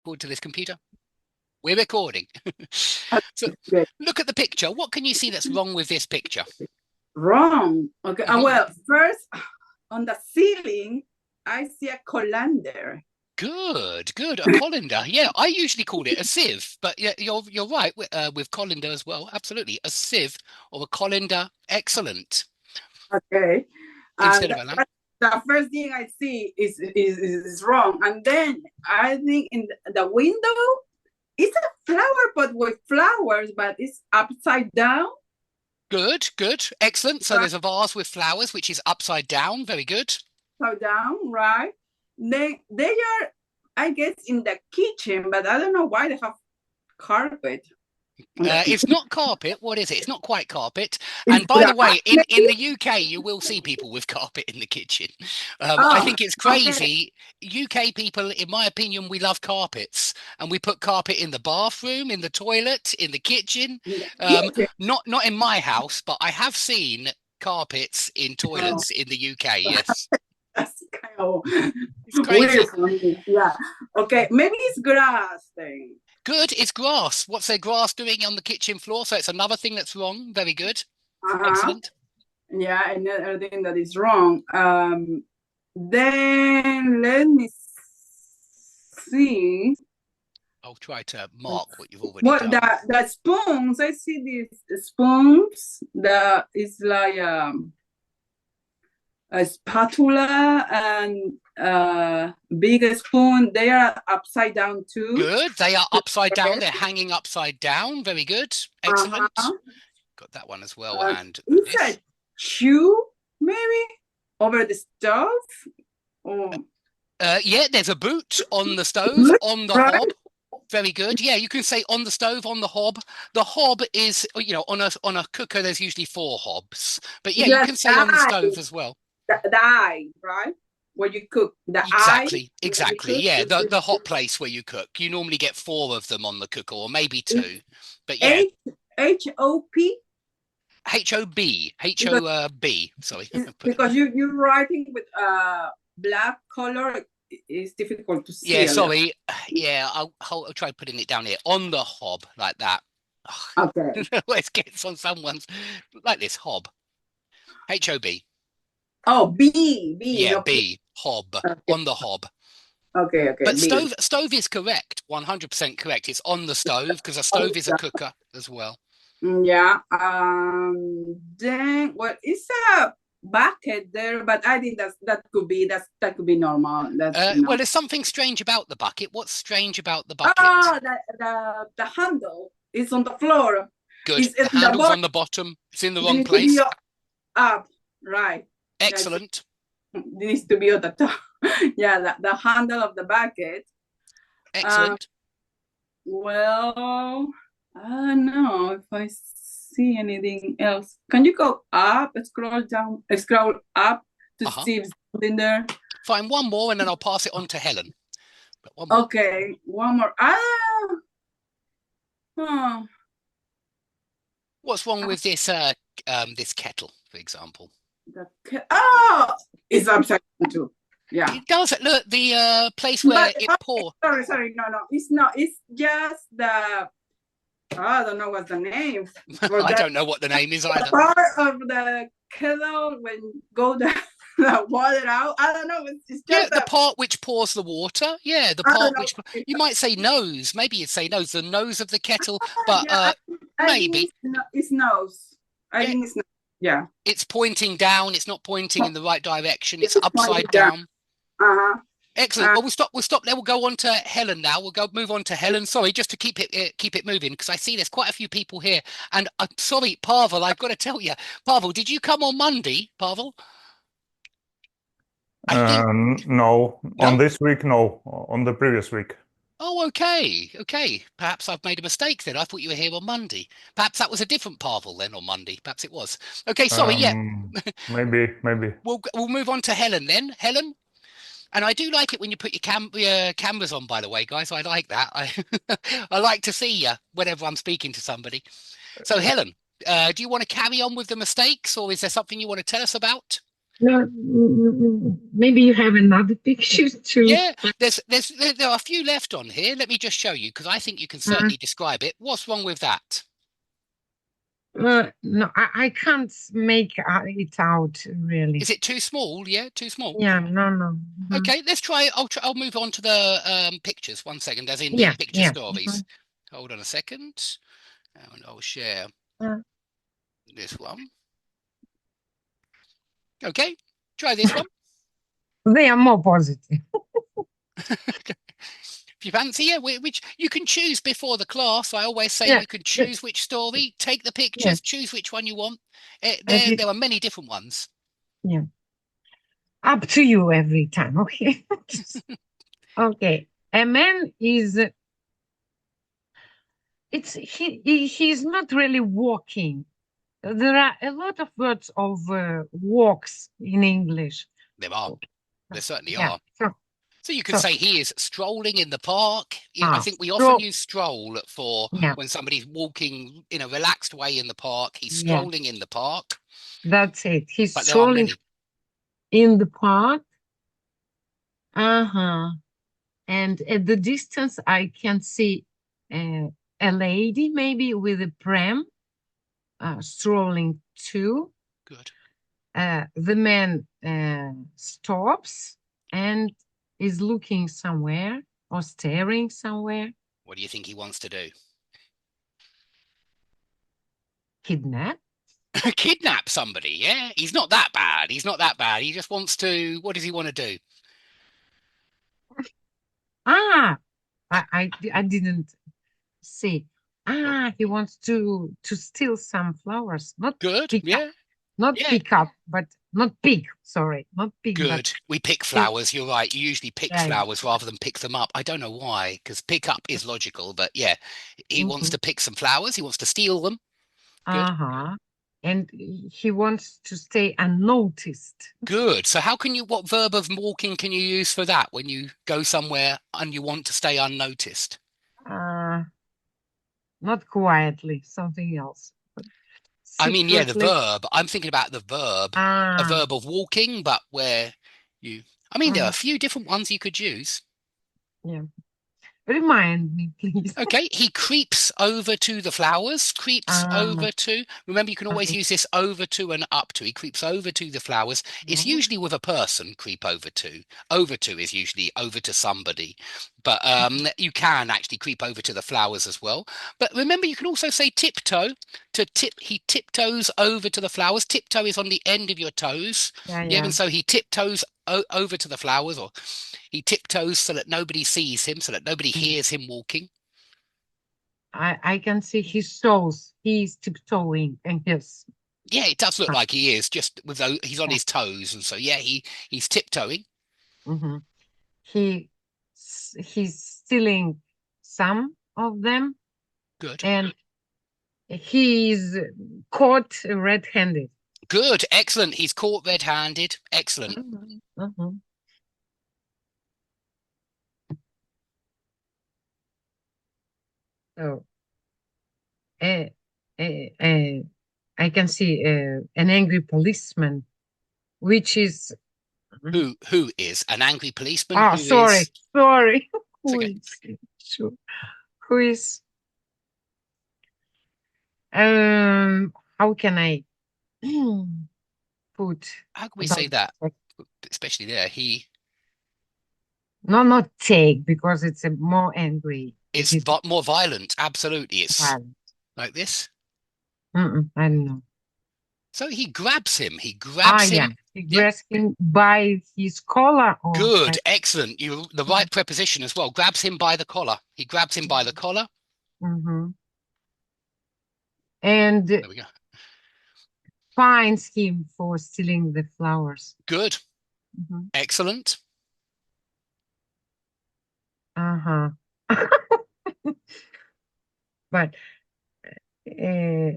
Forward to this computer. We're recording. So Good. look at the picture. What can you see that's wrong with this picture? Wrong. Okay. Mhm. Well, first on the ceiling, I see a colander. Good, good. A colander. Yeah, I usually call it a sieve, but yeah, you're right with colander as well. Absolutely, a sieve or a colander. Excellent. Okay. And Instead of a lamp. the first thing I see is wrong. And then I think in the window, it's a flower pot with flowers, but it's upside down. Good, good, excellent. So Right? there's a vase with flowers, which is upside down. Very good. Upside down, right? They are, I guess, in the kitchen, but I don't know why they have carpet on the It's kitchen. not carpet. What is it? It's not quite carpet. It's And by the grass, way, in maybe? the UK, you will see people with carpet in the kitchen. I Oh, think it's okay. crazy. UK people, in my opinion, we love carpets, and we put carpet in the bathroom, in the toilet, in the kitchen. In the Um, kitchen. not in my house, but I have seen carpets in Oh, toilets in the UK. Yes, that's kind of it's weird crazy. for me. Yeah. Okay. Maybe it's grass thing. Good. It's grass. What's their grass doing on the kitchen floor? So it's another thing that's wrong. Very good. Uh-huh. Excellent. Yeah, another thing that is wrong. Then let me see. I'll try to mark what you've already What done. the spoons? I see these spoons. The is like a spatula and big spoon. They are upside down too. Good. They are upside down. They're hanging upside down. Very good. Excellent. Uh-huh. Got that one as well. And Is a this. shoe maybe over the stove? Or Yeah, there's a boot on the stove, on the right? hob. Very good. Yeah, you can say on the stove, on the hob. The hob is, on a cooker, there's usually four hobs. But yeah, you The can say on the stove as well. the eye, right? Where you cook. The eye Exactly, where you exactly. cook Yeah, is the hot place where you cook. You normally get four of them on the cooker, or maybe it's two. But yeah, HOP HOB, because HOB. Sorry, put it. because you're writing with black color. It's difficult to see Yeah, a little. sorry. Yeah, I'll try putting it down here on the hob like that. Okay. Let's get on someone's like this hob. HOB. Oh, B, Yeah, no P. B hob Okay, on the hob. okay, But B. stove is correct, 100% correct. It's on the stove because a stove is a cooker as well. Yeah. Then what is a bucket there? But I think that could be normal. That's Well, no. there's something strange about the bucket. What's strange about the bucket? Oh, the handle is on the floor. Good. It's The in the handle's bottom. on the bottom. It's in the It wrong needs to be place. up, right? Yeah, Excellent. it needs to be on the top. Yeah, the handle of the bucket. Um, Excellent. well, I don't know if I see anything else. Can you go up, scroll down, scroll up to Uh-huh. see if something there? Find one more and then I'll pass it on to Helen. But one more. Okay, one more. Oh, What's wrong with this kettle, for example? oh, it's upside down too. Yeah. It does look the place where But it okay, pour. sorry, no, it's not. It's just I don't know what's the name for I that. don't know what the name is The either. part of the kettle when go the water out. I don't know. It's Yeah, just the a part which pours the water. Yeah, the I don't part know. which you might say nose. Maybe you'd say nose, the nose of the kettle, Ah, but yeah, I think maybe. it's nose. I Yeah, think it's nose. Yeah, it's pointing down. It's not pointing in the right direction. It's it's pointing upside down. down. Uh-huh. Excellent. Uh, Well, we'll stop there. We'll go on to Helen now. We'll go move on to Helen. Sorry, just to keep it moving because I see there's quite a few people here. And I'm sorry, Pavel. I've got to tell you, Pavel, did you come on Monday, Pavel? I think no, on no. this week, no. On the previous week. Oh, okay, okay. Perhaps I've made a mistake then. I thought you were here on Monday. Perhaps that was a different Pavel then on Monday. Perhaps it was. Okay, sorry. Yeah, Maybe. we'll move on to Helen then. Helen. And I do like it when you put your cameras on, by the way, guys. I like that. I like to see you whenever I'm speaking to somebody. So, Helen, do you want to carry on with the mistakes, or is there something you want to tell us about? No, maybe you have another picture too. Yeah, there are a few left on here. Let me just show you because I think you can Uh, certainly describe it. What's wrong with that? no, I can't make it out really. Is it too small? Yeah, too small. Yeah, no, no. Mhm. Okay, let's try. I'll move on to the pictures. One second, as in the Yeah, picture yeah. stories. Hold on a second, and I'll share Uh, this one. Okay, try this one. they are more positive. If you fancy, yeah, which you can choose before the class. I always say Yeah, you can yeah, choose which story, take the yeah. pictures, choose which one you want. I There, did, there are many different ones. yeah. Up to you every time. Okay. Okay. A man is he's not really walking. There are a lot of words of walks in English. There are. Okay. There certainly Yeah. are. So So you could so say he is strolling in the park. I ah think we often so use stroll for yeah, when somebody's walking in a relaxed way in the park. He's yeah, strolling in the park, that's it. He's but there are strolling many. in the park. Uh-huh. And at the distance I can see uh, a lady maybe with a pram strolling too. Good. The man stops and is looking somewhere or staring somewhere. What do you think he wants to do? Kidnap? Kidnap somebody, yeah? He's not that bad. He's not that bad. He just wants to, what does he want to do? Ah, I didn't see. Oh, Ah, he wants to steal some flowers, not good. pick up, Yeah. not Yeah. pick up, but not pig. Sorry, not pig, but Good. We pick steal. flowers. You're right. You usually pick Yeah, yeah. flowers rather than pick them up. I don't know why, because pick up is logical, but yeah, he wants Mhm. to pick some flowers. He wants to steal them. Good. Uh-huh. And he wants to stay unnoticed. Good. So what verb of walking can you use for that when you go somewhere and you want to stay unnoticed? Uh, Not quietly, something else. But I mean, yeah, the secretly. verb. I'm thinking about the verb, a Ah, verb of walking, but where you, I mean, there are a mhm, few different ones you could use. yeah. Remind me, please. Okay, he creeps over to the flowers, creeps Ah, over to. Remember, you can always uh, use this over to and up to. He creeps over to the flowers. It's no. usually with a person, creep over to. Over to is usually over to somebody. But you can actually creep over to the flowers as well. But remember, you can also say tiptoe. He tiptoes over to the flowers. Tiptoe is on the end of your toes. Yeah, Yeah, yeah. and so he tiptoes over to the flowers, or he tiptoes so that nobody sees him, so that nobody Mhm. hears him walking. I can see his toes. He's tiptoeing and his. Yeah, it does look like he is just with he's on Yeah. his toes, and so yeah, he's tiptoeing. Hmm. He he's stealing some of them, Good, and he is caught red-handed. good, excellent. He's caught red-handed. Excellent. Mhm, mhm. So, uh, I can see an angry policeman, which is Who is an angry policeman? ah, Who is? sorry, It's who okay. is sure, who is how can I put How can we say that? that? Especially there, he No, not take because it's a more angry. It is is more violent. Absolutely, it's violent. like this. I don't know. So he grabs him. He Ah, grabs yeah, him. he Yeah, grabs him by his collar or good, by. excellent. You the right preposition as well. Grabs him by the collar. He grabs him by the collar. Mhm. And There we go. fines him for stealing the flowers. Good, Mhm. excellent. Uh-huh. But uh,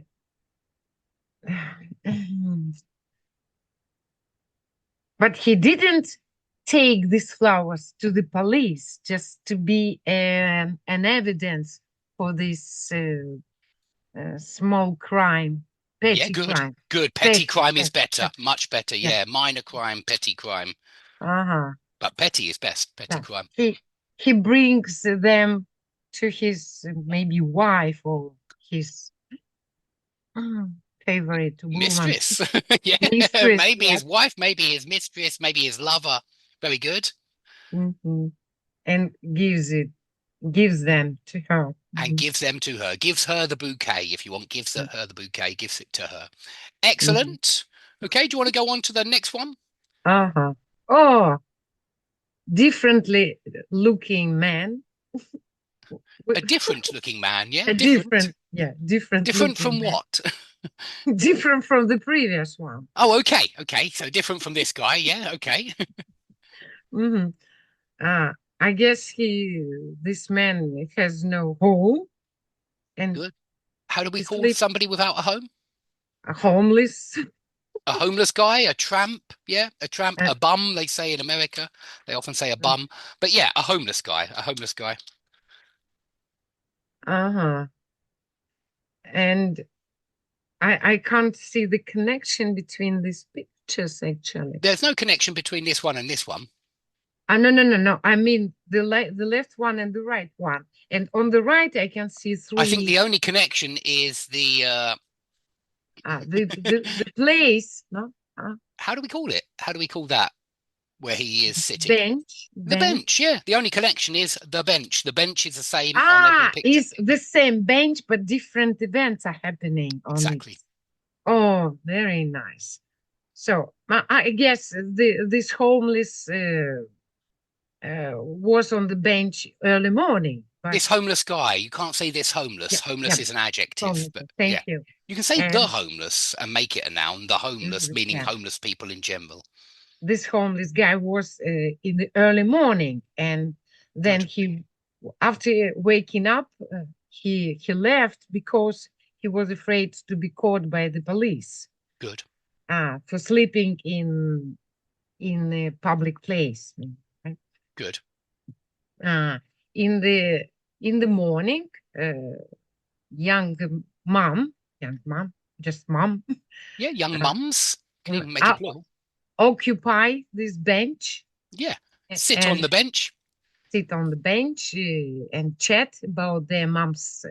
but he didn't take these flowers to the police just to be an evidence for this small crime. Petty good. crime. Good. Petty Petty, crime is petty, better. Much better. yeah. Yeah. Minor crime, petty crime. Uh-huh. But petty is best. Petty Yeah. crime. He brings them to his maybe wife or his favorite woman. Mistress. Yeah. Mistress, Maybe yeah. his wife, maybe his mistress, maybe his lover. Very good. Mhm. And gives them to her. And gives them to her. Gives her the bouquet. If you want, gives Mhm. her the bouquet, gives it to her. Excellent. Okay, do you want to go on to the next one? Uh-huh. Oh, differently looking man. A different looking man, yeah? A different, yeah, different Different looking from man. what? Different from the previous one. Oh, okay. Okay. So different from this guy, yeah, okay. Hmm I guess this man has no home and Good. How do we he's call somebody without a home? homeless. A homeless guy, a tramp, yeah, a tramp, Uh, a bum, they say in America. They often say a bum. But yeah, a homeless guy, a homeless guy. uh-huh. And I can't see the connection between these pictures actually. There's no connection between this one and this one. No. I mean the left one and the right one. And on the right, I can see I think three. the only connection is the The place, no? how do we call it? How do we call that? Where he is sitting. Bench. The bench, yeah. The only connection is the bench. The bench is the same on every picture. It's the same bench, but different events are happening on Exactly. it. Oh, very nice. So I guess this homeless was on the bench early morning. But This homeless guy, you can't say this homeless. Yeah, Homeless yeah. is an adjective. homeless, But thank yeah. you. You can say And- the homeless and make it a noun. The homeless, meaning yeah. homeless people in general. This homeless guy was in the early morning, and then Good. after waking up, he left because he was afraid to be caught by the police. Good. For sleeping in a public place. Right? Good. In the morning, young mom, just mom, Yeah, young mums. Can even make uh, it plural. occupy this bench. Yeah. Sit on and the bench. sit on the bench and chat about their mom's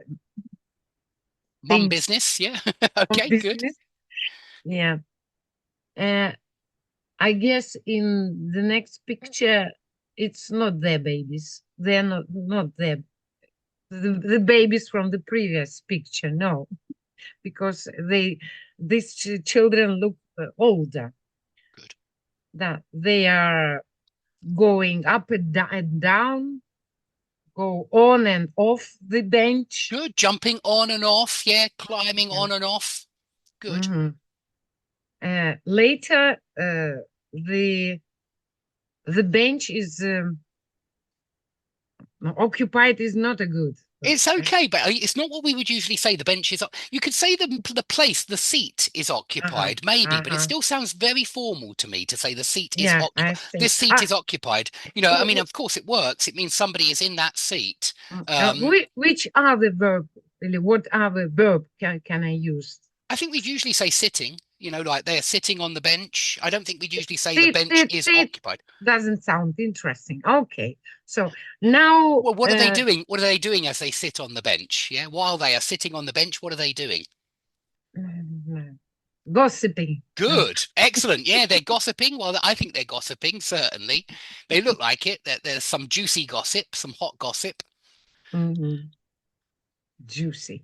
Mum things. business. Yeah. Okay, good. business. Yeah. I guess in the next picture, it's not their babies. They're not their the babies from the previous picture. No, because these children look older. Good. That they are going up and down, go on and off the bench. Good. Jumping on and off. Yeah. Climbing on and off. Good. Mhm. Later, the bench is occupied is not a good. It's okay, but it's not what we would usually say. The bench is. You could say the place, the seat is occupied, maybe, but it still sounds very formal to me to say the seat is Yeah, occupied. I see. This seat is occupied. You know, I mean, of course it works. It means somebody is in that seat. Which other verb? Really, what other verb can I use? I think we'd usually say sitting. You know, like they're sitting on the bench. I don't think we'd usually say the bench is occupied. Doesn't sound interesting. Okay, so now. Well, what are they doing? What are they doing as they sit on the bench? Yeah, while they are sitting on the bench, what are they doing? Gossiping. Good, excellent. Yeah, they're gossiping. Well, I think they're gossiping. Certainly, they look like it. There's some juicy gossip, some hot gossip. Juicy.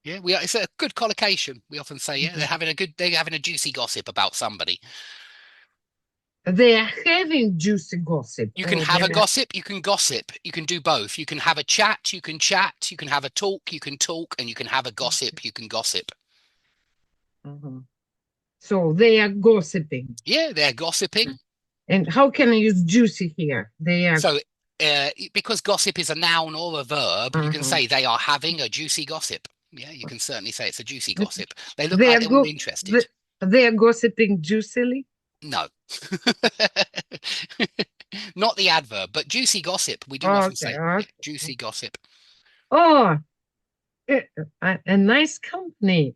Yeah, it's a good collocation. We often say, yeah, they're having a juicy gossip about somebody. They are having juicy gossip. You can have a gossip, you can gossip, you can do both. You can have a chat, you can chat, you can have a talk, you can talk, and you can have a gossip, you can gossip. So they are gossiping. Yeah, they're gossiping. And how can I use juicy here? They are. So because gossip is a noun or a verb, you can say they are having a juicy gossip. Yeah, you can certainly say it's a juicy gossip. They look like they're all interested. They are gossiping juicily? No. Not the adverb, but juicy gossip. We do often say juicy gossip. Oh, a nice company.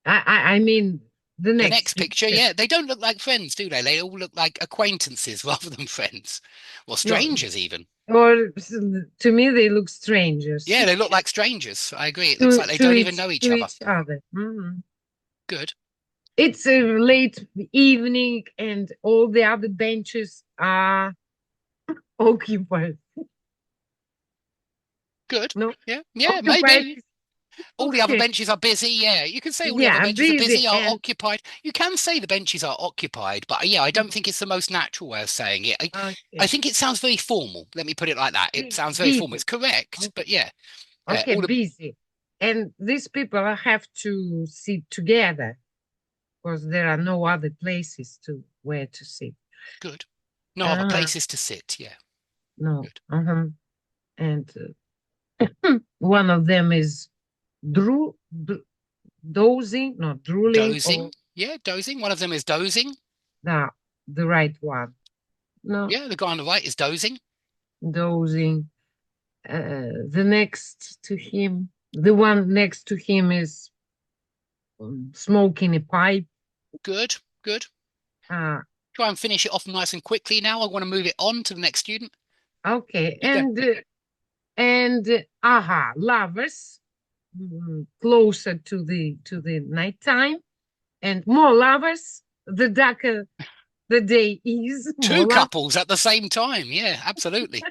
I mean the The next next picture, picture. yeah, they don't look like friends, do they? They all look like acquaintances rather than friends, or No, strangers even. or to me they look strangers Yeah, they look like strangers. I agree. It looks like they don't even know each to other. each other. Mhm. Good, It's a late evening, and all the other benches are occupied. good. No, Yeah, yeah, occupied. maybe. All the other Okay, benches are busy. Yeah, you can say all the other yeah, benches are busy busy, are and occupied. You can say the benches are occupied, but yeah, I don't mhm, think it's the most natural way of saying it. I okay, think it sounds very formal. Let me put it like that. It sounds very formal. It's busy. correct, but yeah, Okay, all the busy. And these people have to sit together because there are no other places to where to sit. good. No other Uh, places to sit. Yeah, no. good. And one of them is drew, dozing, not drooling, or Dozing. Yeah, dozing. One of them is dozing. no, the right one. No, Yeah, the guy on the right is dozing. dozing. The next to him, the one next to him is smoking a pipe. Good, good. Uh, Try and finish it off nice and quickly now. I want to move it on to the next student. okay, Yeah. and aha, lovers closer to the nighttime, and more lovers. The darker the day is, more Two lovers, couples at the same time. Yeah, absolutely.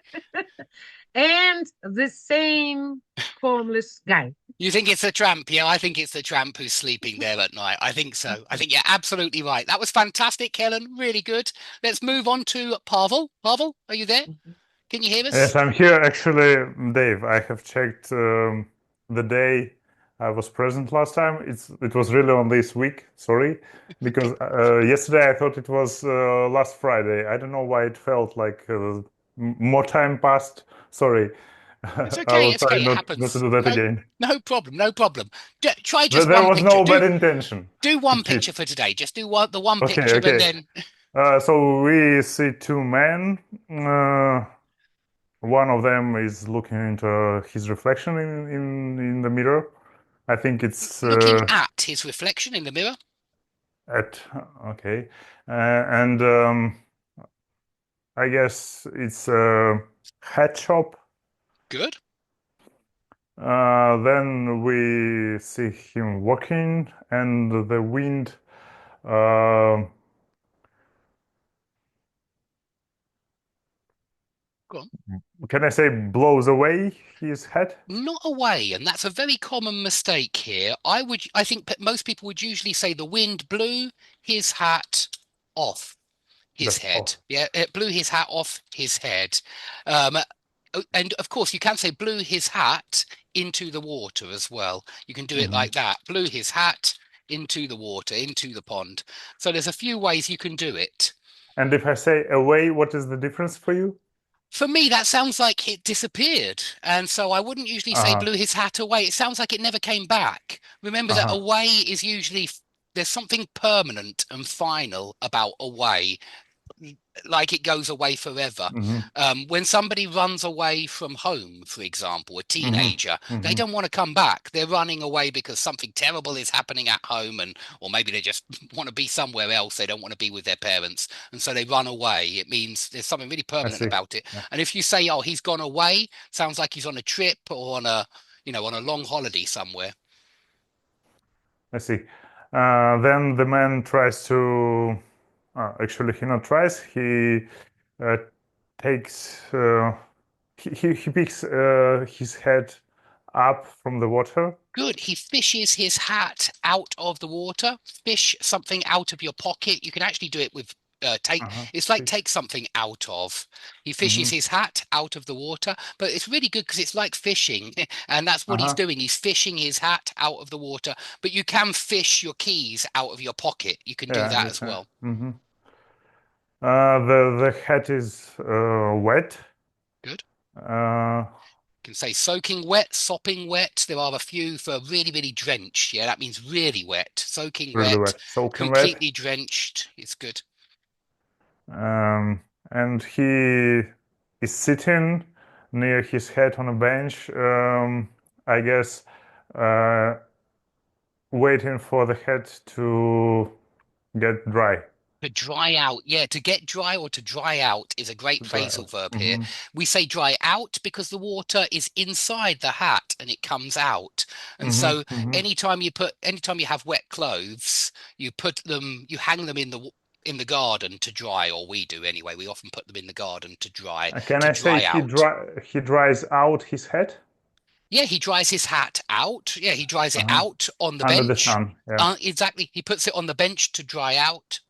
and the same formless guy. You think it's a tramp? Yeah, I think it's the tramp who's sleeping there at night. I think so. I Okay. think you're absolutely right. That was fantastic, Helen. Really good. Let's move on to Pavel. Pavel, are you there? Mhm. Can you hear Yes, us? I'm here. Actually, Dave, I have checked the day I was present last time. It was really on this week. Sorry, because Okay. yesterday I thought it was last Friday. I don't know why it felt like more time passed. Sorry, It's I okay. will It's try okay. It not to happens. do that No, again. no problem. No problem. Try just There one was picture. no Do bad intention do to one cheat. picture for today. Just do the one Okay, picture, and okay. then So we see two men. One of them is looking into his reflection in the mirror. I think it's looking at his reflection in the mirror. at okay, and I guess it's a hat shop. Good. Then we see him walking, and the wind. Uh, Go on. can I say blows away his hat? Not away, and that's a very common mistake here. I think most people would usually say the wind blew his hat off his Just head. off. Yeah, it blew his hat off his head. Um, and of course, you can say blew his hat into the water as well. You can do it Hmm. like that. Blew his hat into the water, into the pond. So there's a few ways you can do it. And if I say away, what is the difference for you? For me, that sounds like it disappeared. And so I wouldn't usually say Uh-huh. blew his hat away. It sounds like it never came back. Remember that Uh-huh. away is usually, there's something permanent and final about away, like it goes away forever. Hmm. When somebody runs away from home, for example, a Hmm. teenager, they Hmm. don't want to come back. They're running away because something terrible is happening at home, and or maybe they just want to be somewhere else. They don't want to be with their parents, and so they run away. It means there's something really I permanent see. about it. Yeah, And if you say, "Oh, he's gone away," sounds like he's on a trip or on a, on a long holiday somewhere. I see. Then the man tries to. Actually, he not tries. He uh, takes. He picks his head up from the water. Good. He fishes his hat out of the water. Fish something out of your pocket. You can actually do it with take. Uh-huh. It's like Fish. take something out of. He fishes Hmm. his hat out of the water, but it's really good because it's like fishing, and that's what he's Uh-huh. doing. He's fishing his hat out of the water. But you can fish your keys out of your pocket. You can do Yeah, I that as understand. well. Hmm. The hat is wet. Good. Uh, You can say soaking wet, sopping wet. There are a few for really, really drenched. Yeah, that means really wet. Soaking really wet, wet, soaking wet. completely drenched. It's good. Um, and he is sitting near his head on a bench. I guess uh, waiting for the head to get dry. To dry out, yeah, to get dry or to dry out is a great Dry phrasal out. verb here. We say dry out because the water is inside the hat and it comes out. And so anytime you have wet clothes, you hang them in the garden to dry, or we do anyway. We often put them in the garden to dry, Can to I say dry out. he dries out his head Yeah, he dries his hat out. Yeah, he dries it out on the under the bench. sun? Yeah. Exactly. He puts it on the bench to dry out.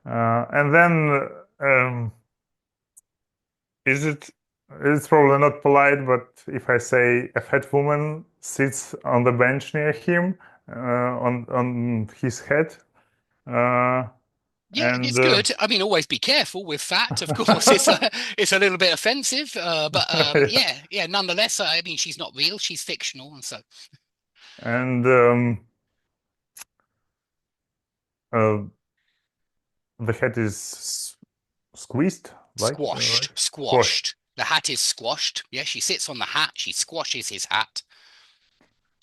And then it's probably not polite, but if I say a fat woman sits on the bench near him, on his head, Yeah, and it's good. I mean, always be careful with fat. Of course, it's a little bit offensive, but yeah. Nonetheless, I mean, she's not real; she's fictional, and so and the head is squeezed, like squashed, right? squashed. The hat is squashed. Yeah, she sits on the hat. She squashes his hat.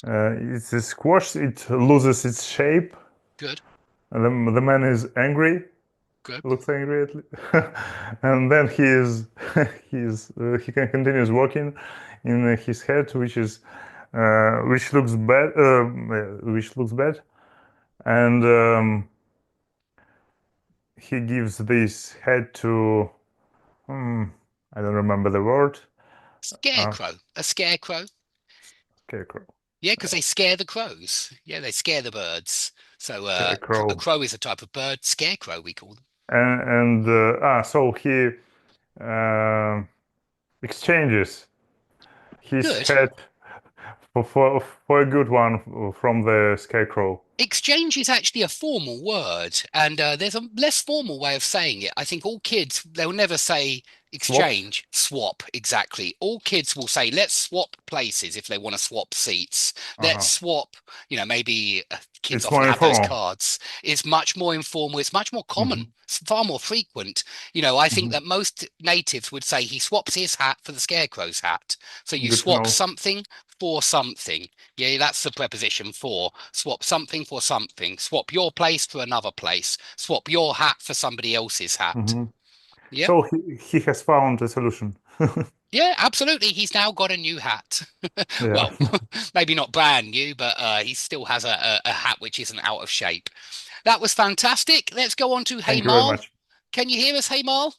It's squashed. It loses its shape. Good, And the man is angry. good. Looks angry at least. And then he can continues walking in his head, which looks bad, and he gives this head to I don't remember the word. Scarecrow, a scarecrow. Scarecrow. Yeah, because they scare the crows. Yeah, they scare the birds. So Scarecrow. a crow is a type of bird. Scarecrow, we call them. So he exchanges his Good. head for a good one from the scarecrow. Exchange is actually a formal word, and there's a less formal way of saying it. I think all kids, they'll never say exchange, swap, exactly. All kids will say, let's swap places if they want to swap seats. Let's swap, maybe kids It's often more have those informal. cards. It's much more informal. It's much more common. It's far more frequent. I think that most natives would say he swaps his hat for the scarecrow's hat. So you Good to swap know. something for something. Yeah, that's the preposition for. Swap something for something. Swap your place for another place. Swap your hat for somebody else's hat. Yeah. So he has found a solution. Yeah, absolutely. He's now got a new hat. Yeah. Well, maybe not brand new, but he still has a hat which isn't out of shape. That was fantastic. Let's go on to Thank you very Haymal. much. Can you hear us, Haymal?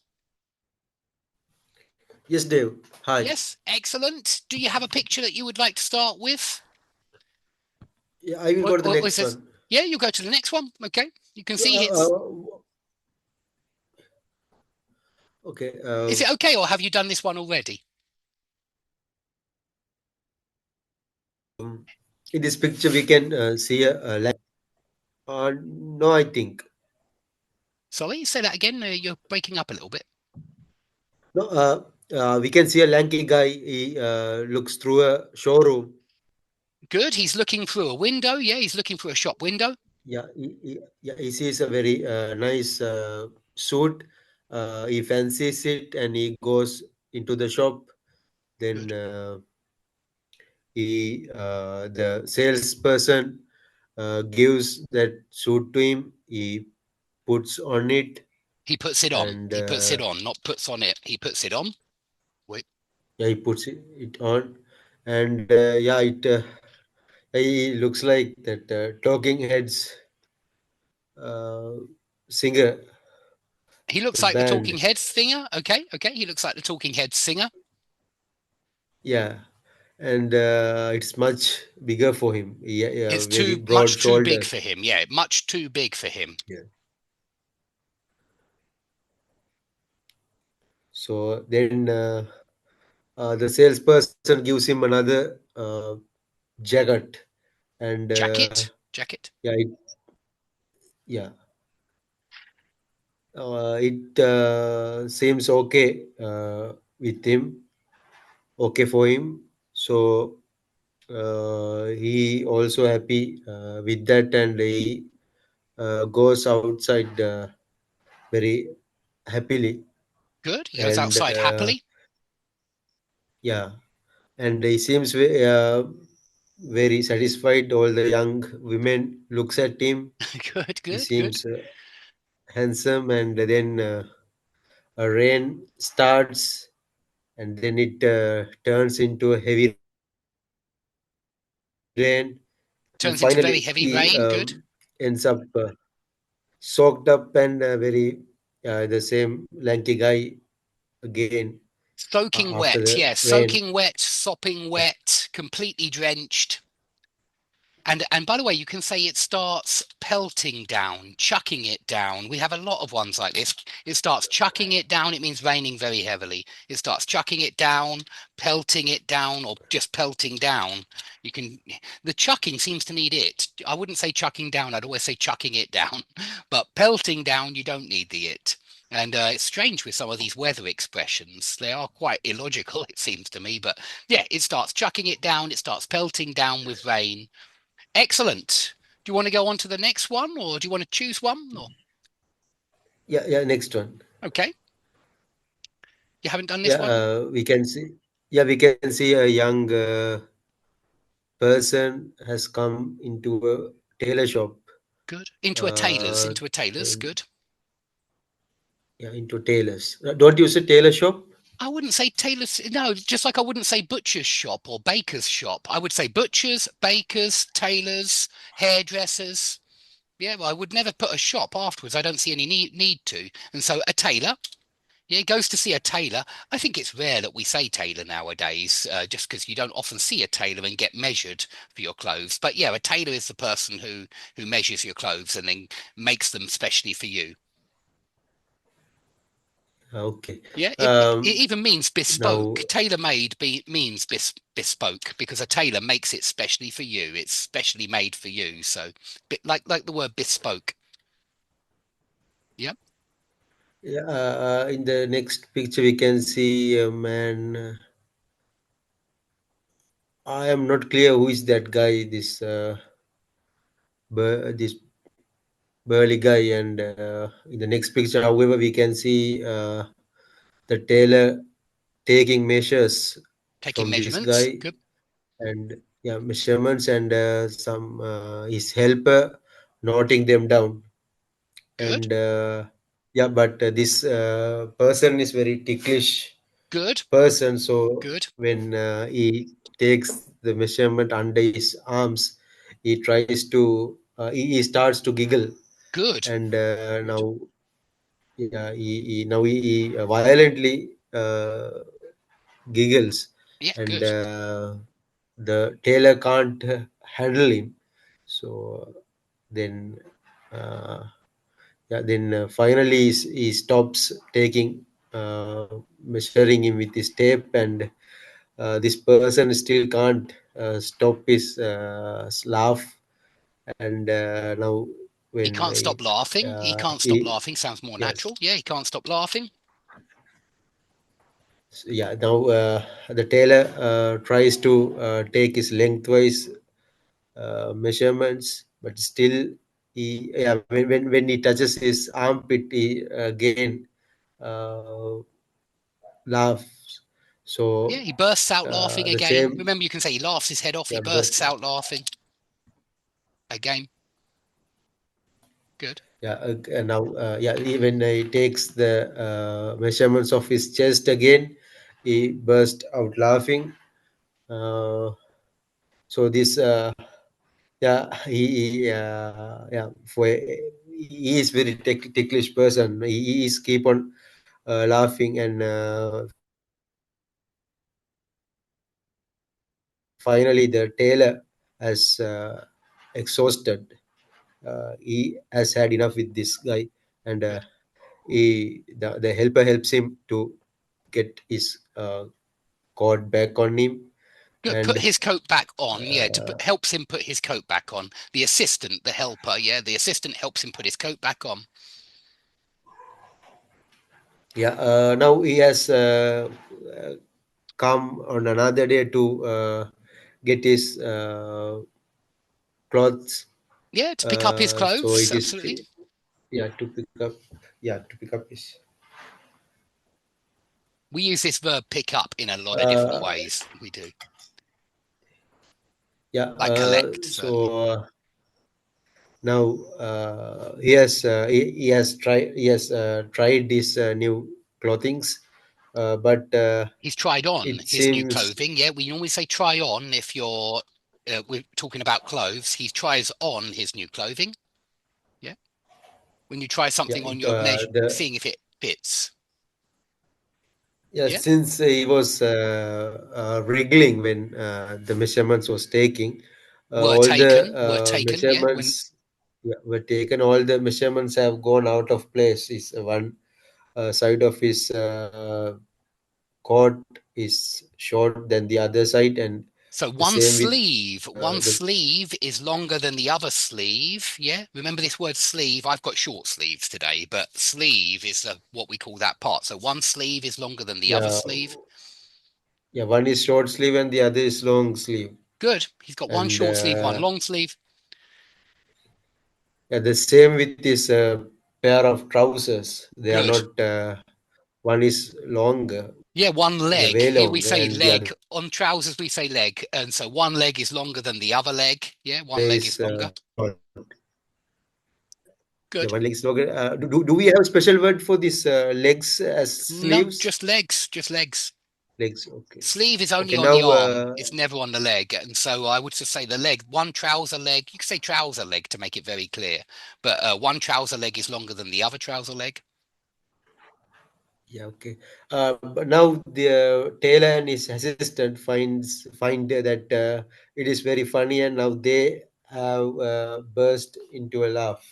Yes, Dave. Hi. Yes, excellent. Do you have a picture that you would like to start with? Yeah, I will go to the next one. Yeah, you go to the next one. Okay, you can see it. Okay. Is it okay, or have you done this one already? In this picture, we can see a no, I think. Sorry, say that again. You're breaking up a little bit. No, we can see a lanky guy. He looks through a showroom. Good. He's looking through a window. Yeah, he's looking through a shop window. Yeah, he sees a very nice suit. He fancies it and he goes into the shop. Then the salesperson gives that suit to him. He puts on it. He puts it on. And, He puts it on, not puts on it. He puts it on. Wait. Yeah, he puts it on, and he looks like that Talking Heads singer. He looks like the Talking Heads singer. Okay. He looks like the Talking Heads singer. Yeah, and it's much bigger for him. It's much too big for him. Yeah, much too big for him. Yeah. So then the salesperson gives him another jacket. And jacket. Yeah. It seems okay with him. Okay for him. So he also happy with that, and he goes outside very happily. Good. He goes outside happily. Yeah, and he seems very satisfied. All the young women looks at him. Good, He good, good. seems handsome, and then a rain starts, and then it turns into a heavy rain, and finally he Turns into very heavy rain. ends Good. up soaked up and very the same lanky guy again Soaking after wet, the yes. rain. Soaking wet, sopping wet, completely drenched. And by the way, you can say it starts pelting down, chucking it down. We have a lot of ones like this. It starts chucking it down, it means raining very heavily. It starts chucking it down, pelting it down, or just pelting down. You can the chucking seems to need it. I wouldn't say chucking down, I'd always say chucking it down. But pelting down, you don't need the it. And it's strange with some of these weather expressions. They are quite illogical, it seems to me. But yeah, it starts chucking it down, it starts pelting down with rain. Excellent. Do you want to go on to the next one, or do you want to choose one? Or Yeah, next one. okay, you haven't done this one. We can see. Yeah, we can see a young person has come into a tailor shop. Good. Into a tailor's. Uh, Into a tailor's. and, Good. yeah, into tailors. Don't you say tailor shop? I wouldn't say tailor's. No, just like I wouldn't say butcher's shop or baker's shop. I would say butchers, bakers, tailors, hairdressers. Yeah, well, I would never put a shop afterwards. I don't see any need to. And so a tailor. Yeah, he goes to see a tailor. I think it's rare that we say tailor nowadays, just because you don't often see a tailor and get measured for your clothes. But yeah, a tailor is the person who measures your clothes and then makes them specially for you. Okay. Yeah, it even means Now, bespoke. Tailor-made means bespoke because a tailor makes it specially for you. It's specially made for you. So, bit like the word bespoke. Yep. yeah, in the next picture we can see a man. I am not clear who is that guy. This burly guy, and in the next picture, however, we can see the tailor taking measures Taking from this measurements. guy, Good. and yeah, measurements, and some his helper noting them down, Good. and yeah, but this person is very ticklish Good. person, so Good. when he takes the measurement under his arms, he tries to he starts to giggle, Good. and Good. now yeah, he violently giggles, Yeah. and Good. the tailor can't handle him. So then, uh, yeah, then finally he stops taking measuring him with his tape, and this person still can't stop his laugh, and now He when can't stop laughing. He can't stop he laughing. Sounds more yes. natural. Yeah, he can't stop laughing. Yeah, now the tailor tries to take his lengthwise measurements, but still when he touches his armpit, he again uh, laughs. Yeah, So he bursts out laughing the again. same, Remember, you can say he laughs his head off. He yeah, bursts out laughing again. Good. yeah, now yeah, even he takes the measurements of his chest again, he burst out laughing. Uh, so this yeah, yeah, he is very ticklish person. He is keep on laughing, and finally the tailor has exhausted. He has had enough with this guy, and Good. the helper helps him to get his coat back on him, Good. Put and his coat back on. Yeah, uh, helps him put his coat back on. The assistant, the helper. Yeah, the assistant helps him put his coat back on. yeah, now he has come on another day to get his clothes. Yeah, to pick up his So clothes. it is Absolutely. yeah, to pick up, yeah, to pick up his We use this verb pick up in a lot of different uh, ways. We do. Yeah. like collect. Now he has tried these new clothings, but He's tried on it his new seems clothing. Yeah, we normally say try on if you're we're talking about clothes. He tries on his new clothing. Yeah, when you try something on your measure, seeing if it fits. Yeah. since he was wriggling when the measurements was taking, Were all taken. the Were taken. Yeah. When measurements were taken. All the measurements have gone out of place. Is one side of his coat is short than the other side, and so the same with one the sleeve is longer than the other sleeve. Yeah. Remember this word sleeve. I've got short sleeves today, but sleeve is what we call that part. So one sleeve is longer than the other yeah sleeve. yeah one is short sleeve and the other is long sleeve. Good. He's got one And short sleeve, one long sleeve. the same with this pair of trousers. They are Good. not. One is longer, Yeah, one they're leg. way Here we longer, say and the leg. other On trousers, we say leg. And so one leg is longer than the other leg. Yeah, one leg is is longer. short. Yeah, Good. one leg is longer. Do we have a special word for this legs as No, sleeves? just legs. Just legs. Legs. Okay. Sleeve is only Okay. on the Now, arm. It's never on the leg. And so I would just say the leg. One trouser leg. You could say trouser leg to make it very clear. But one trouser leg is longer than the other trouser leg. yeah. Okay. But now the tailor and his assistant find that it is very funny, and now they have burst into a laugh.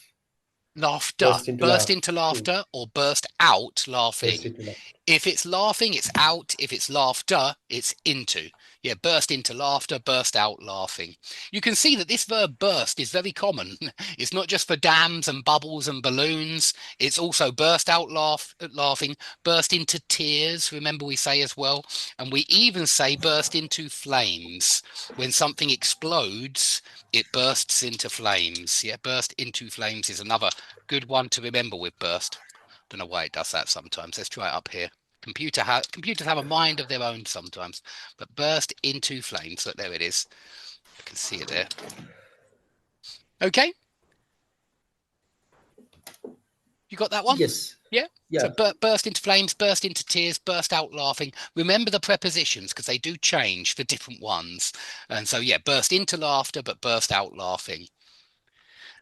Laughter. Burst into Ooh, laughter or burst out burst laughing. into laugh. If it's laughing, it's out. If it's laughter, it's into. Yeah, burst into laughter, burst out laughing. You can see that this verb burst is very common. It's not just for dams and bubbles and balloons. It's also burst out laughing, burst into tears, remember we say as well. And we even say burst into flames. When something explodes, it bursts into flames. Yeah, burst into flames is another good one to remember with burst. Don't know why it does that sometimes. Let's try it up here. Computers have a mind of their own sometimes. But burst into flames. Look, there it is. I can see it there. Okay. You got that one? Yes. Yeah. Yeah. So burst into flames, burst into tears, burst out laughing. Remember the prepositions because they do change for different ones. And so, yeah, burst into laughter, but burst out laughing.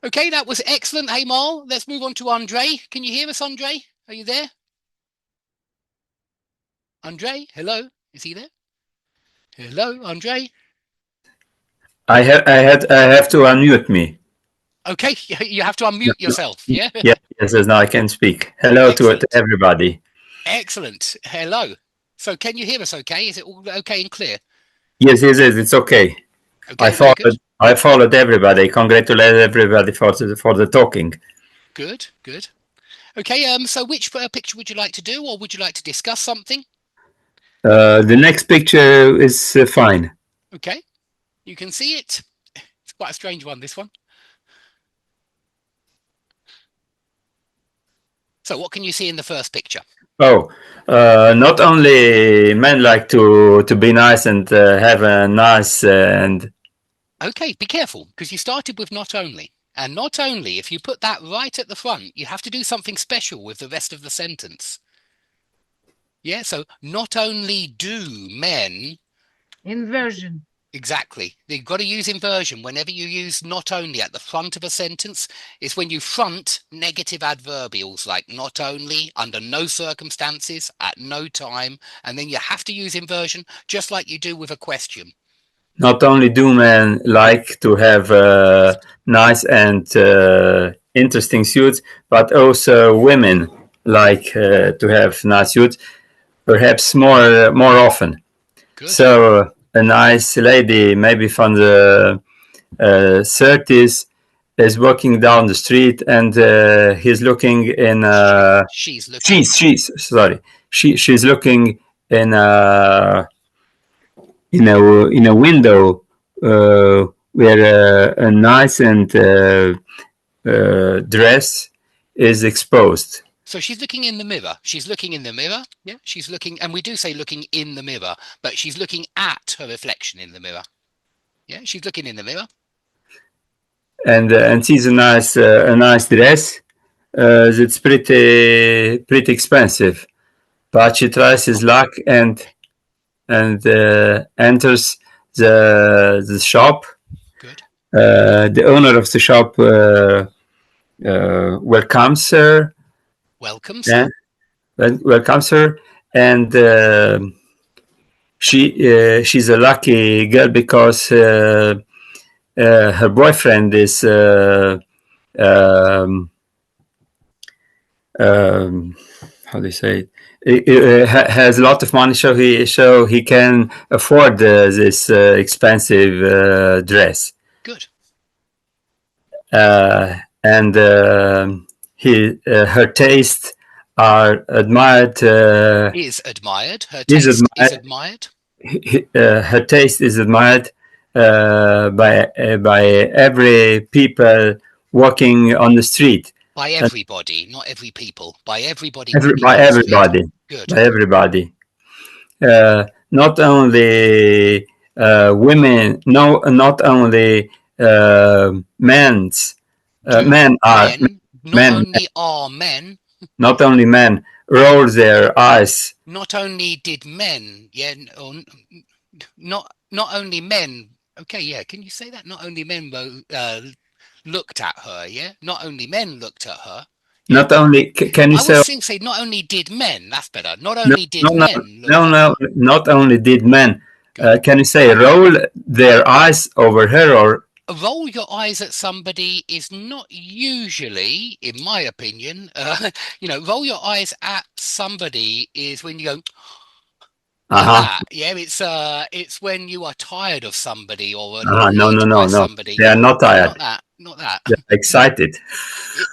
Okay, that was excellent. Hey, Marl, let's move on to Andre. Can you hear us, Andre? Are you there? Andre, hello? Is he there? Hello, Andre? I have to unmute me. Okay, you have to unmute yourself, yeah? Yes, now I can speak. Hello to everybody. Excellent. Hello. So can you hear us okay? Is it all okay and clear? Yes, it's okay. Okay, I followed everybody. Congratulate everybody for the talking. Good. Okay, so which picture would you like to do, or would you like to discuss something? The next picture is fine. Okay, you can see it. It's quite a strange one, this one. So what can you see in the first picture? Oh, not only men like to be nice and have a nice and... Okay, be careful, because you started with not only. And not only, if you put that right at the front, you have to do something special with the rest of the sentence. Yeah, so not only do men... Inversion. Exactly. You've got to use inversion. Whenever you use not only at the front of a sentence, it's when you front negative adverbials like not only, under no circumstances, at no time, and then you have to use inversion just like you do with a question. Not only do men like to have nice and interesting suits, but also women like to have nice suits, perhaps more often. Good. So a nice lady, maybe from the 30s, is walking down the street and he's looking in. She's looking. She's looking in a window where a nice and dress is exposed. So she's looking in the mirror. She's looking in the mirror. Yeah, she's looking, and we do say looking in the mirror, but she's looking at her reflection in the mirror. Yeah, she's looking in the mirror. And sees a nice dress. It's pretty expensive, but she tries his luck and enters the shop. Good. The owner of the shop welcomes her. Welcomes. Yeah, welcomes her, and she's a lucky girl because her boyfriend is how do you say it? Has a lot of money, so he can afford this expensive dress. Good. And her tastes are admired. Is admired. Her Is taste is admired. admired. Her taste is admired by every people walking on the street. By everybody, not every people. By everybody. By everybody. Good. By everybody. Not only women. No, not only men's. Men are men. Not only men roll their eyes. Not only did men, not only men. Okay, yeah. Can you say that? Not only men looked at her. Yeah. Not only men looked at her. Yeah? Not only can you I was say not only did men. That's better. Not only did men. Not only did men. Can you say roll their eyes over her or? Roll your eyes at somebody is not usually, in my opinion, roll your eyes at somebody is when you go like that. Yeah, it's when you are tired of somebody or no. Somebody. They are not tired. Not that. They're excited.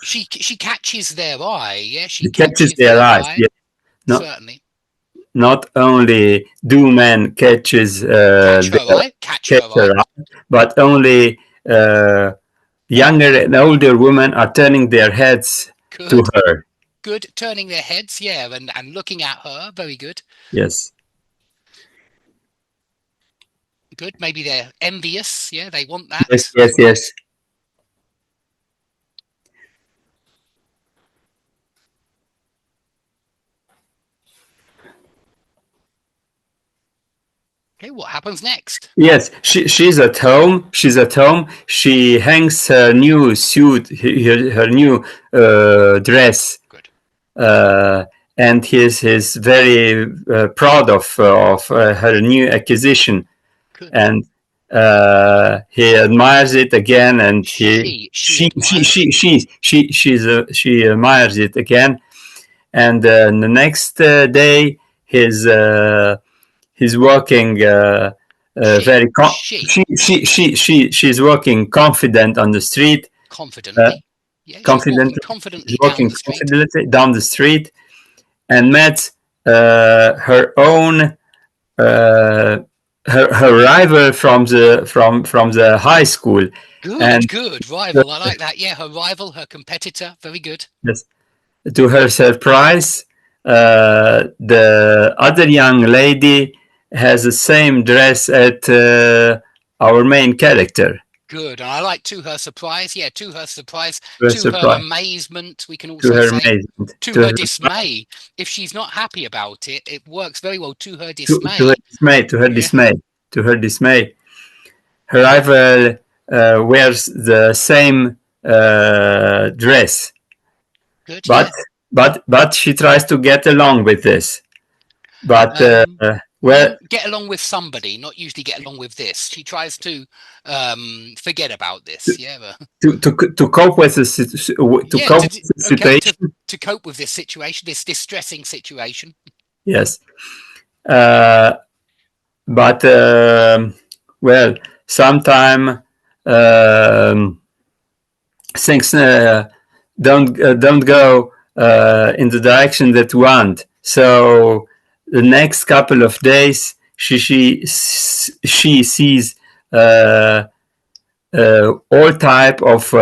She catches their eye. Yeah, she catches their eyes. Yeah. No, certainly. Not only do men catch her eye, but only younger and older women are turning their heads to her. Good, turning their heads, yeah, and looking at her. Very good. Yes. Good. Maybe they're envious. Yeah, they want that. Yes. Okay, what happens next? Yes, she's at home. She hangs her new suit, her new dress. Good. And he's very proud of her new acquisition. Good. And he admires it again, and she admires it again. And the next day, he's working she's working confident on the street. Confidently. Confidently down the street, and met her own her rival from the high school. Good rival. I like that. Yeah, her rival, her competitor. Very good. Yes. To her surprise, the other young lady has the same dress at our main character. Good, and I like to her surprise. Yeah, to her surprise, to her amazement. We can also say to her dismay. If she's not happy about it, it works very well. To her dismay. To her dismay. Her rival wears the same dress. Good. But she tries to get along with this. But get along with somebody, not usually get along with this. She tries to forget about this. To cope with the situation. To cope with this situation, this distressing situation. Yes. But sometime things don't go in the direction that we want. So the next couple of days, she sees all type of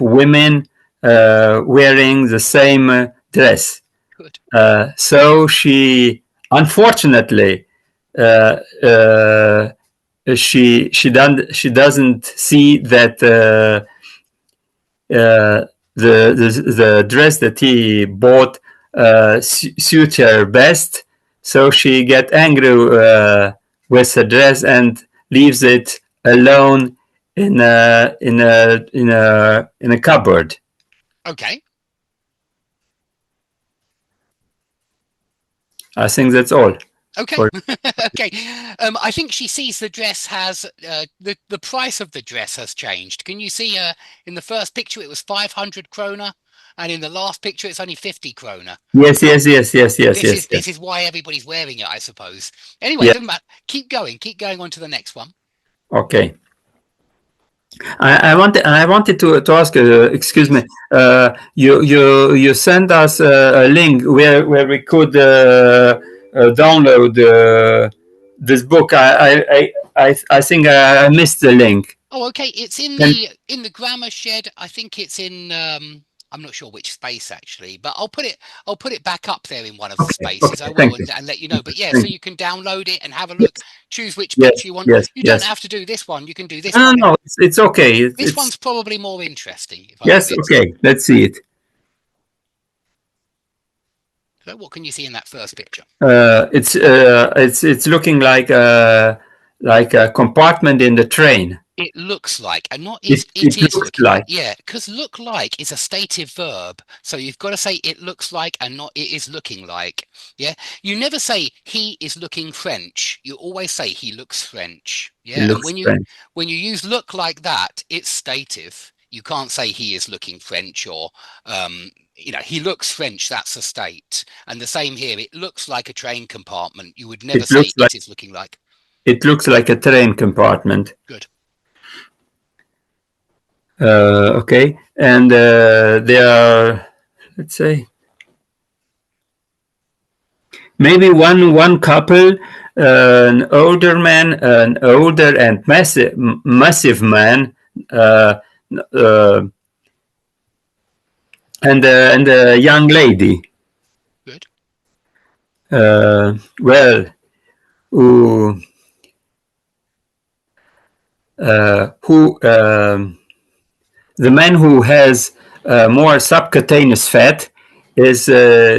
women wearing the same dress. Good. So she unfortunately doesn't see that the dress that he bought suits her best, so she get angry with the dress and leaves it alone in a cupboard. Okay. I think that's all. Okay. For- Okay. I think she sees the dress has the price of the dress has changed. Can you see in the first picture it was 500 kroner, and in the last picture it's only 50 kroner. Yes. This is why everybody's wearing it, I suppose. Anyway, Yeah. doesn't matter. Keep going on to the next one. Okay. I wanted to ask. Excuse me. You sent us a link where we could download this book. I think I missed the link. Oh, okay. It's in the grammar shed. I think it's in I'm not sure which space actually, but I'll put it back up there in one of the spaces. Okay, I will thank you. and let you know. But yeah, Thank so you can download it and have a look. Choose which picture you want. Yes. You don't Yes. have to do this one. You can do this No, one. no, it's okay. This one's probably more interesting. If Yes. I'm honest. Okay. Let's see it. So what can you see in that first picture? It's looking like a compartment in the train. It looks like, and not It is looks looking like. Yeah, because look like is a stative verb. So you've got to say it looks like and not it is looking like. Yeah. You never say he is looking French. You always say he looks French. Yeah. Looks And French. when you use look like that, it's stative. You can't say he is looking French or he looks French, that's a state. And the same here, it looks like a train compartment. You would never say looks like- it is looking like. It looks like a train compartment. Good. Okay, and there are, let's say, maybe one couple, an older and massive man, and a young lady. Good. The man who has more subcutaneous fat is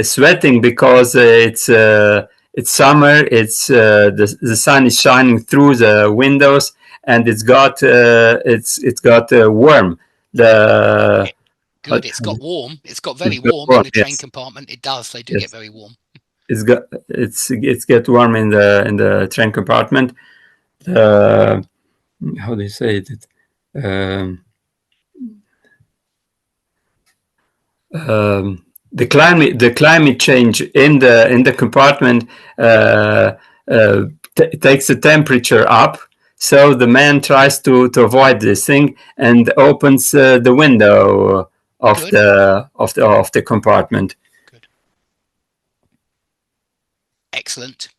sweating because it's summer. It's the sun is shining through the windows, and it's got warm. Good. It's got warm. It's got very It's got warm warm, in the train yes. compartment. It does. They do Yes. get very warm. It's get warm in the train compartment. How do you say it? The climate change in the compartment takes the temperature up. So the man tries to avoid this thing and opens the window of Good. the compartment. Good. Excellent.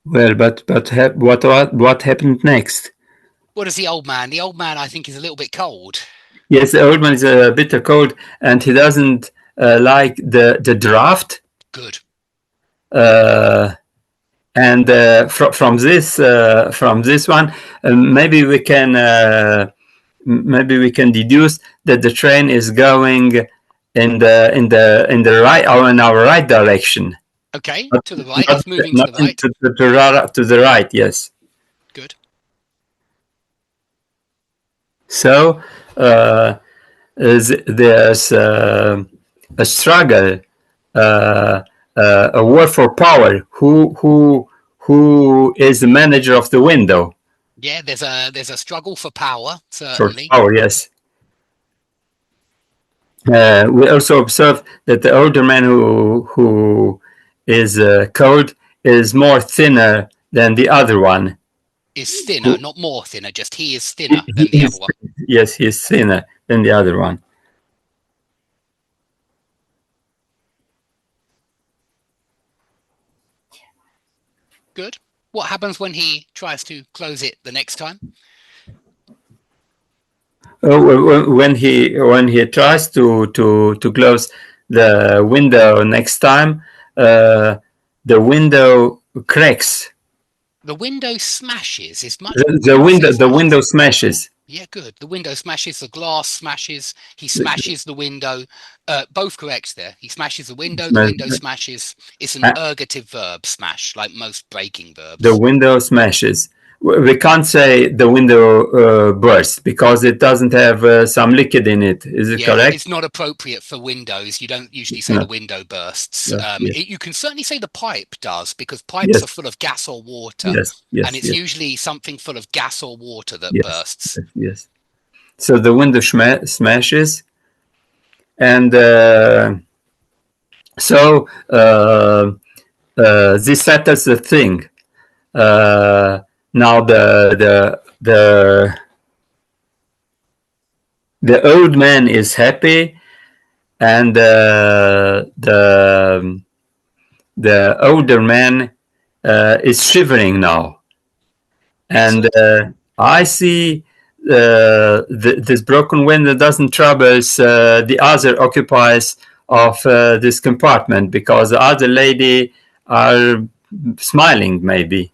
Well, but what happened next? What is the old man? The old man, I think, is a little bit cold. Yes, the old man is a bit cold, and he doesn't like the draft. Good. And from this one, maybe we can deduce that the train is going in the right or in our right direction. Okay, to the right. It's moving to the right. To the right, yes. Good. So there's a struggle, a war for power. Who is the manager of the window? Yeah, there's a struggle for power, For certainly. power, yes. We also observe that the older man who is cold is more thinner than the other one. Is thinner, not more thinner, just he is thinner than the other one. Yes, he's thinner than the other one. Good. What happens when he tries to close it the next time? When he tries to close the window next time, the window cracks. The window smashes is much. The window smashes. Yeah, good. The window smashes, the glass smashes, he smashes the window. Both correct there. He smashes the window smashes. It's an ergative verb, smash, like most breaking verbs. The window smashes. We can't say the window bursts because it doesn't have some liquid in it. Is it correct? It's not appropriate for windows. You don't usually say the window bursts. You can certainly say the pipe does, because pipes are full of gas or water. And it's usually something full of gas or water that bursts. Yes. So the window smashes. And so this settles the thing. Now the old man is happy, and the older man is shivering now, and I see this broken window doesn't trouble the other occupiers of this compartment, because the other lady are smiling maybe.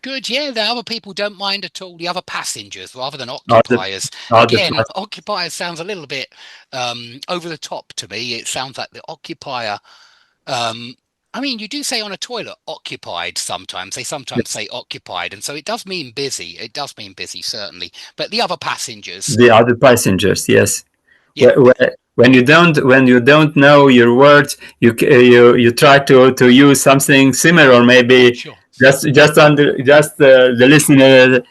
Good, yeah. The other people don't mind at all. The other passengers, rather than occupiers. Again, occupiers sounds a little bit over the top to me. It sounds like the occupier. I mean, you do say on a toilet occupied sometimes. They sometimes say occupied, and so it does mean busy. It does mean busy, certainly. But the other passengers. The other passengers, yes. Yeah. When you don't know your words, you try to use something similar, maybe. Sure. Just the listener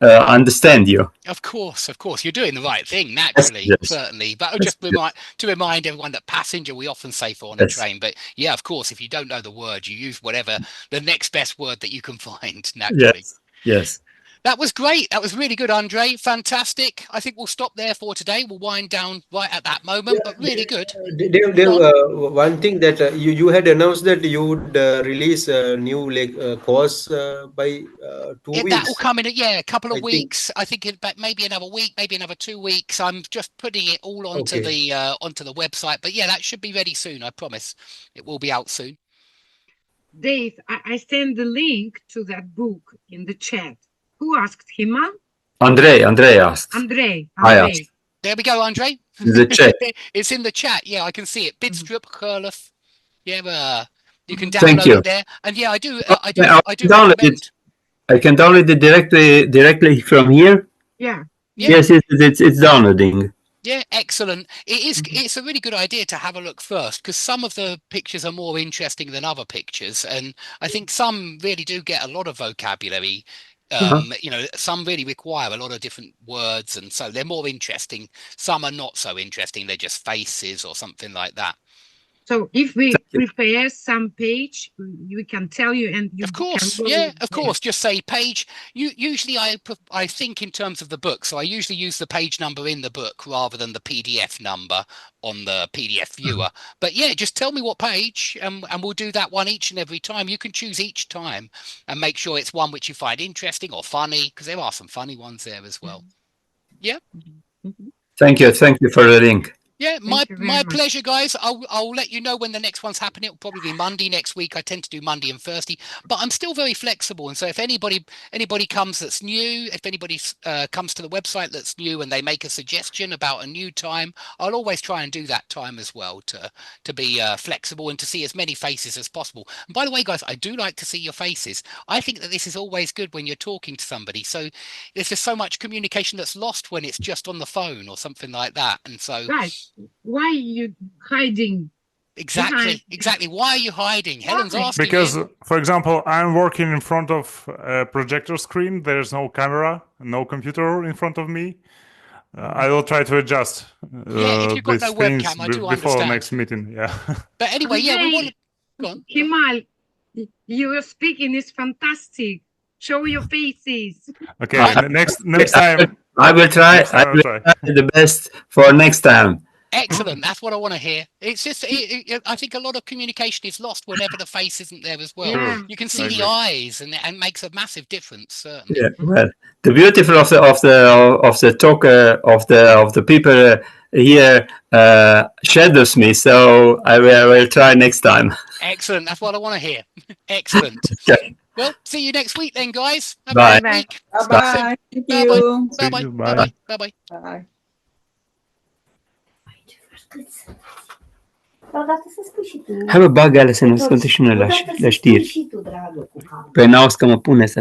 understand you. Of course, you're doing the right thing naturally, certainly. But just to remind everyone that passenger we often say for on a train. But yeah, of course, if you don't know the word, you use whatever the next best word that you can find naturally. Yes. That was great. That was really good, Andre. Fantastic. I think we'll stop there for today. We'll wind down right at that moment, but really good. Dave, one thing that you had announced that you would release a new course by 2 weeks. That will come in a couple of weeks. I think maybe another week, maybe another 2 weeks. I'm just putting it all onto the website. But yeah, that should be ready soon. I promise. It will be out soon. Dave, I sent the link to that book in the chat. Who asked? Himal? Andre asked. Andre. I asked. There we go, Andre. The chat. It's in the chat. Yeah, I can see it. Bidstrup Kurluf. Yeah, you can download it there. And yeah, I do download it. I can download it directly from here. Yeah. Yes, it's downloading. Yeah, excellent. It's a really good idea to have a look first, because some of the pictures are more interesting than other pictures, and I think some really do get a lot of vocabulary. Some really require a lot of different words, and so they're more interesting. Some are not so interesting. They're just faces or something like that. So if we prepare some page, we can tell you, and you of course, of course. Just say page. Usually I think in terms of the book, so I usually use the page number in the book rather than the PDF number on the PDF viewer. But yeah, just tell me what page, and we'll do that one each and every time. You can choose each time and make sure it's one which you find interesting or funny, because there are some funny ones there as well. Yeah. Thank you for the link. Yeah, my pleasure, guys. I'll let you know when the next one's happening. It'll probably be Monday next week. I tend to do Monday and Thursday, but I'm still very flexible. And so if anybody comes that's new, if anybody comes to the website that's new and they make a suggestion about a new time, I'll always try and do that time as well to be flexible and to see as many faces as possible. And by the way, guys, I do like to see your faces. I think that this is always good when you're talking to somebody. So there's just so much communication that's lost when it's just on the phone or something like that. And so why are you hiding? Exactly. Why are you hiding? Helen's asking. Because, for example, I'm working in front of a projector screen. There's no camera, no computer in front of me. I will try to adjust. If you've got no webcam, I do before understand. next meeting. Yeah. But anyway, we want to go on. Himal, your speaking is fantastic. Show your faces. Okay, next time. I will try the best for next time. Excellent. That's what I want to hear. It's just, I think a lot of communication is lost whenever the face isn't there as well. Yeah. You can see the eyes, and it makes a massive difference. Certainly. Yeah. Well, the beautiful of the talk of the people here shadows me, so I will try next time. Excellent. That's what I want to hear. Excellent. Okay. Well, see see you next week then, guys. Have Bye. a great week. Bye-bye. Thank Bye-bye. you. See Bye-bye. you. Bye-bye. Bye. Bye-bye. Bye. Odată să spui și tu. Hai bă, bagă alea să nu asculte și noi la știri. Și tu, dragă, cu capul. Păi n-auzi că mă pune să